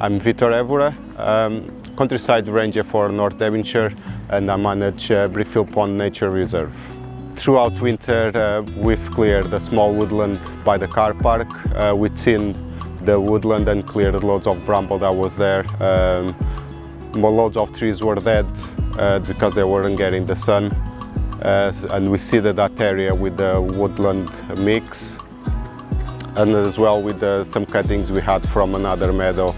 I'm Victor Évora, countryside ranger for North Devonshire, and I manage Brickfield Pond Nature Reserve. Throughout winter we've cleared a small woodland by the car park. We've seen the woodland and cleared loads of bramble that was there. Loads of trees were dead because they weren't getting the sun, and we seeded that area with the woodland mix, and as well with some cuttings we had from another meadow,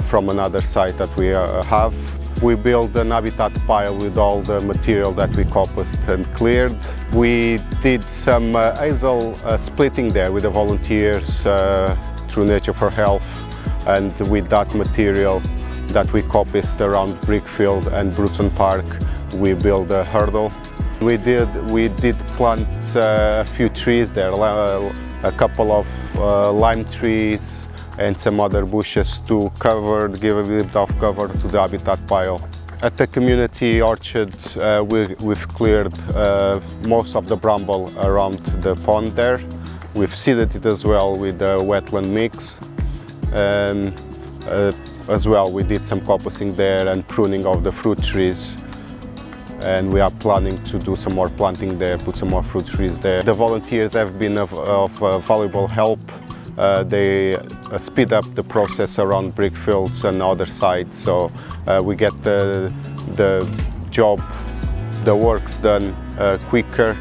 from another site that we have. We built an habitat pile with all the material that we coppiced and cleared. We did some hazel splitting there with the volunteers through Nature for Health, and with that material that we coppiced around Brickfield and Bruton Park, we built a hurdle. We did plant a few trees there, a couple of lime trees and some other bushes to give a bit of cover to the habitat pile. At the community orchard, we've cleared most of the bramble around the pond there. We've seeded it as well with the wetland mix. As well, we did some coppicing there and pruning of the fruit trees. And we are planning to do some more planting there, put some more fruit trees there. The volunteers have been of valuable help. They speed up the process around Brickfields and other sites, so we get the job, the works done quicker,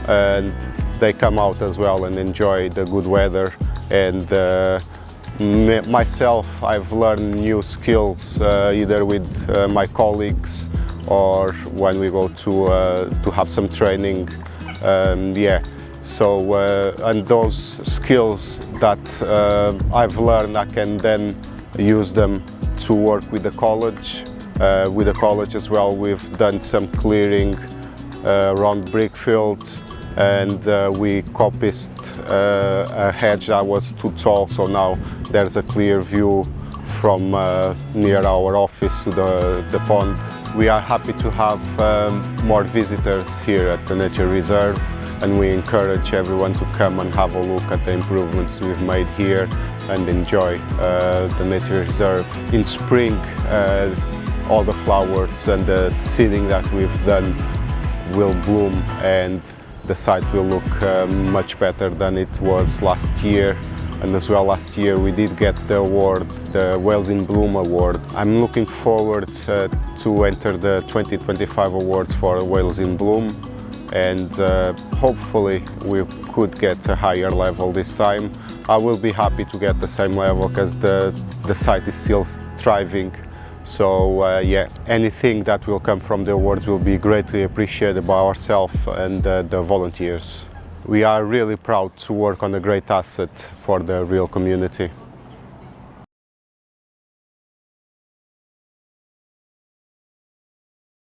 and they come out as well and enjoy the good weather. And myself, I've learned new skills either with my colleagues or when we go to have some training. So, and those skills that I've learned, I can then use them to work with the college. With the college as well, we've done some clearing around Brickfield, and we coppiced a hedge that was too tall, so now there's a clear view from near our office to the pond. We are happy to have more visitors here at the Nature Reserve, and we encourage everyone to come and have a look at the improvements we've made here and enjoy the Nature Reserve. In spring, all the flowers and the seeding that we've done will bloom, and the site will look much better than it was last year. And as well, last year we did get the award, the Wales in Bloom award. I'm looking forward to enter the 2025 awards for Wales in Bloom, and hopefully we could get a higher level this time. I will be happy to get the same level because the site is still thriving. So yeah, anything that will come from the awards will be greatly appreciated by ourselves and the volunteers. We are really proud to work on a great asset for the real community.